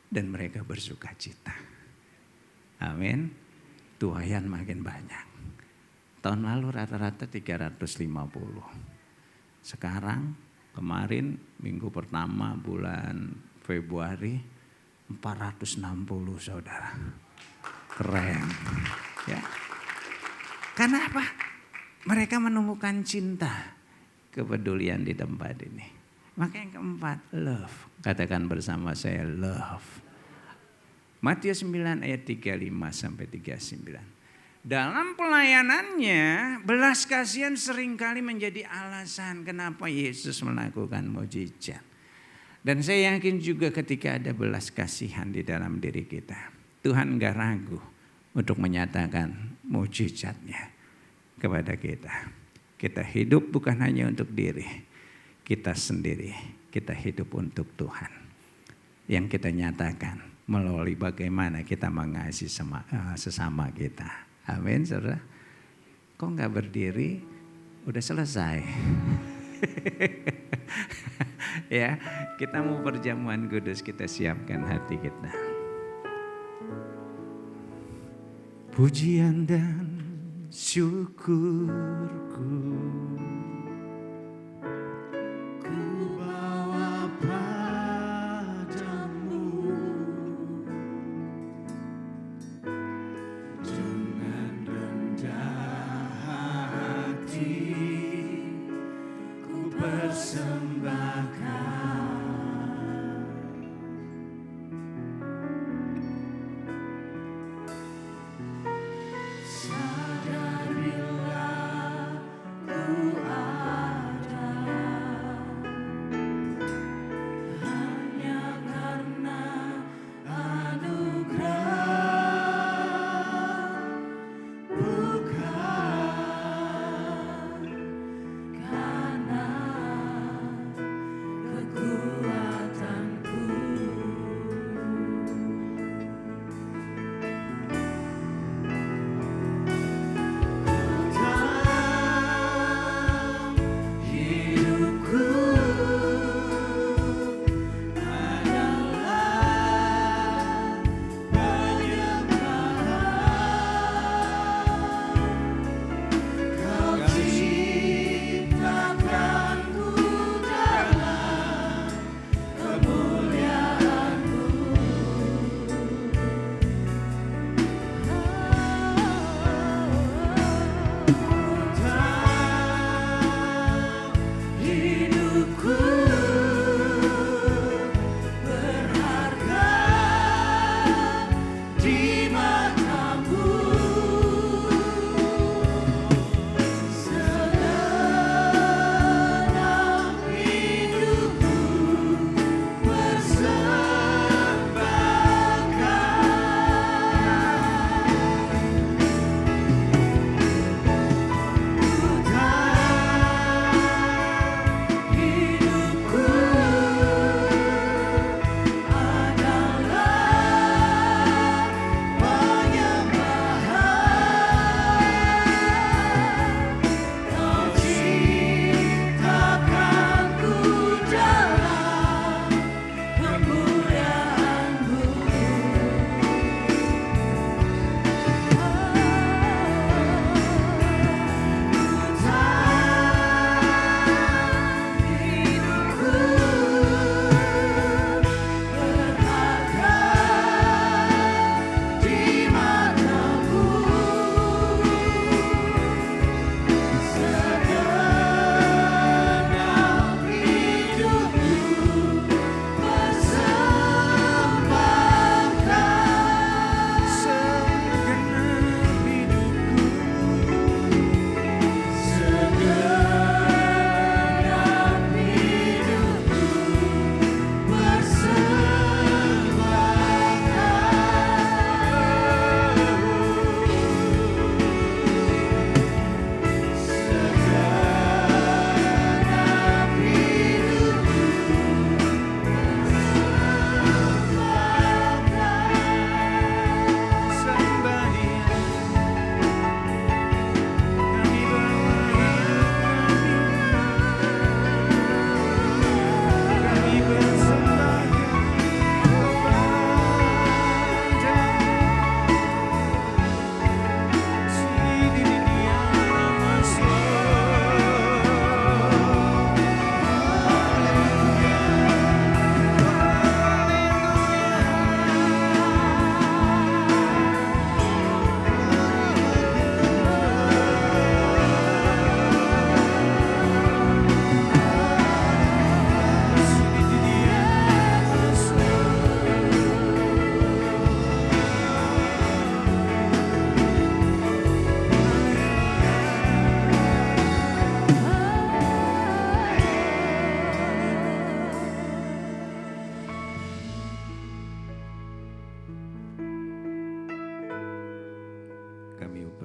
Dan mereka bersuka cita. Amin. Tuaian makin banyak. Tahun lalu rata-rata 350. Sekarang kemarin minggu pertama bulan Februari 460 saudara. Keren. Ya. Karena apa? Mereka menemukan cinta, kepedulian di tempat ini. Maka yang keempat, love. Katakan bersama saya, love. Matius 9 ayat 35-39. Dalam pelayanannya, belas kasihan seringkali menjadi alasan kenapa Yesus melakukan mukjizat. Dan saya yakin juga ketika ada belas kasihan di dalam diri kita, Tuhan gak ragu untuk menyatakan mukjizatnya kepada kita. Kita hidup bukan hanya untuk diri kita sendiri, kita hidup untuk Tuhan. Yang kita nyatakan melalui bagaimana kita mengasihi sesama kita. Amin, saudara. Kok gak berdiri? Udah selesai. Ya, kita mau perjamuan kudus, kita siapkan hati kita. Pujian dan syukurku ku bawa padamu dengan rendah hati ku persembahkan.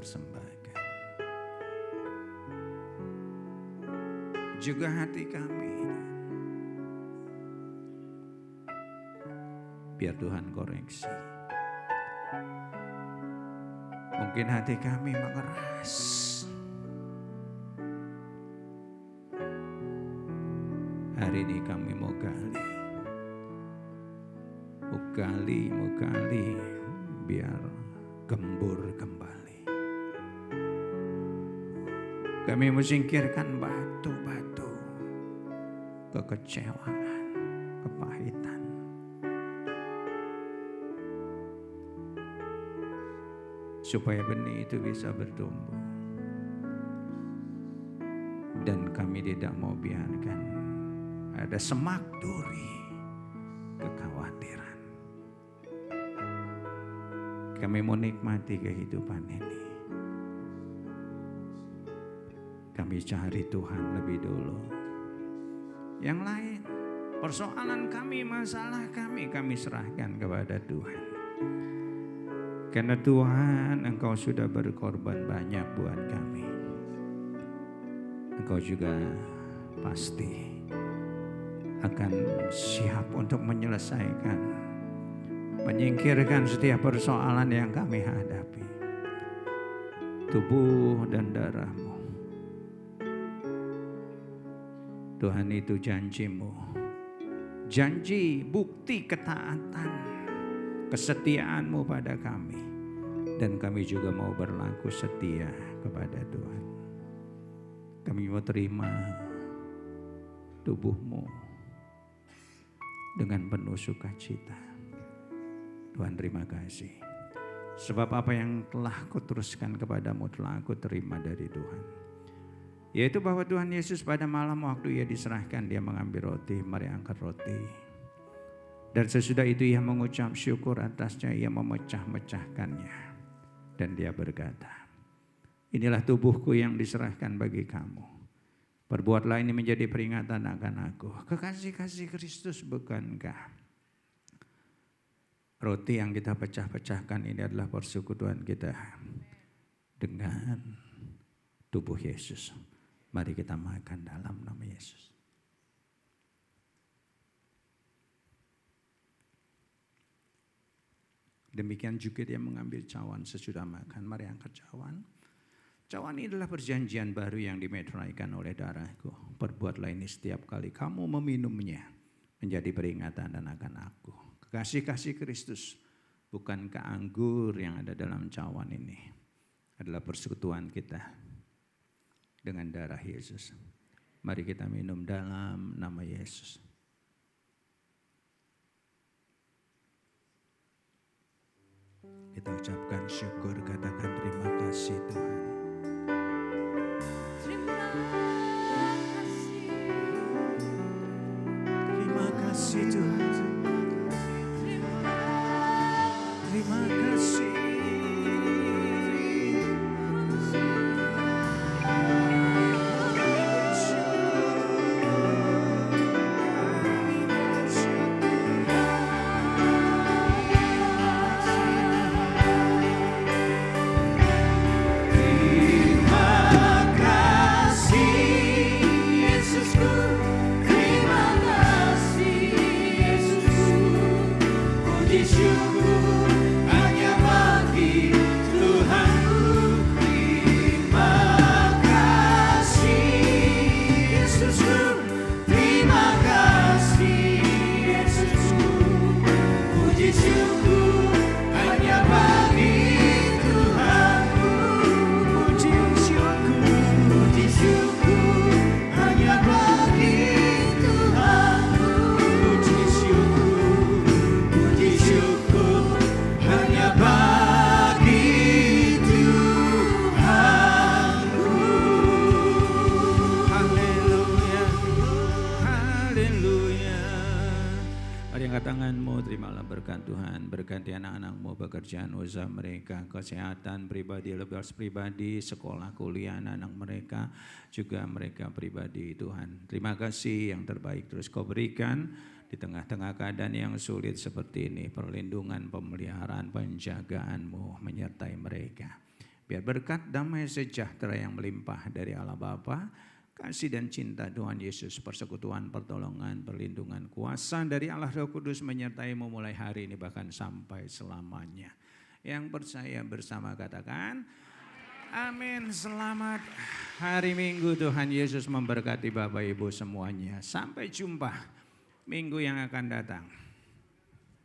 persembahkan. Juga hati kami. Biar Tuhan koreksi. Mungkin hati kami mengeras. hari ini kami mau gali, biar gembur kembali. Kami mau singkirkan batu-batu kekecewaan, kepahitan. Supaya benih itu bisa bertumbuh. Dan kami tidak mau biarkan ada semak duri kekhawatiran. Kami mau nikmati kehidupan ini. Kami cari Tuhan lebih dulu. Yang lain, persoalan kami, masalah kami serahkan kepada Tuhan. Karena Tuhan, Engkau sudah berkorban banyak buat kami. Engkau juga pasti akan siap untuk menyelesaikan, menyingkirkan setiap persoalan yang kami hadapi. Tubuh dan darah-Mu, Tuhan, itu janji-Mu, janji bukti ketaatan, kesetiaan-Mu pada kami. Dan kami juga mau berlaku setia kepada Tuhan. Kami mau terima tubuh-Mu dengan penuh sukacita. Tuhan, terima kasih. Sebab apa yang telah Kuteruskan kepadamu telah Aku terima dari Tuhan. Yaitu bahwa Tuhan Yesus pada malam waktu Ia diserahkan, Dia mengambil roti, mari angkat roti. Dan sesudah itu Ia mengucap syukur atasnya, Ia memecah-mecahkannya. Dan Dia berkata, inilah tubuhku yang diserahkan bagi kamu. Perbuatlah ini menjadi peringatan akan Aku. Kekasih-kasih Kristus, bukankah roti yang kita pecah-pecahkan ini adalah persekutuan kita dengan tubuh Yesus. Mari kita makan dalam nama Yesus. Demikian juga Dia mengambil cawan sesudah makan. Mari angkat cawan. Cawan ini adalah perjanjian baru yang dimeteraikan oleh darahku. Perbuatlah ini setiap kali kamu meminumnya, menjadi peringatan dan akan Aku. Kekasih-kasih Kristus, bukankah anggur yang ada dalam cawan ini adalah persekutuan kita dengan darah Yesus. Mari kita minum dalam nama Yesus. Kita ucapkan syukur, katakan terima kasih Tuhan. Terima kasih Tuhan. Terima kasih. Berkati anak-anakmu, pekerjaan usaha mereka, kesehatan pribadi, bebas pribadi, sekolah kuliah anak mereka, juga mereka pribadi Tuhan. Terima kasih, yang terbaik terus Kau berikan di tengah-tengah keadaan yang sulit seperti ini. Perlindungan, pemeliharaan, penjagaan-Mu menyertai mereka. Biar berkat damai sejahtera yang melimpah dari Allah Bapa, kasih dan cinta Tuhan Yesus, persekutuan, pertolongan, perlindungan, kuasa dari Allah Roh Kudus menyertai-Mu mulai hari ini bahkan sampai selamanya. Yang percaya bersama katakan Amin. Selamat hari Minggu. Tuhan Yesus memberkati Bapak Ibu semuanya. Sampai jumpa minggu yang akan datang.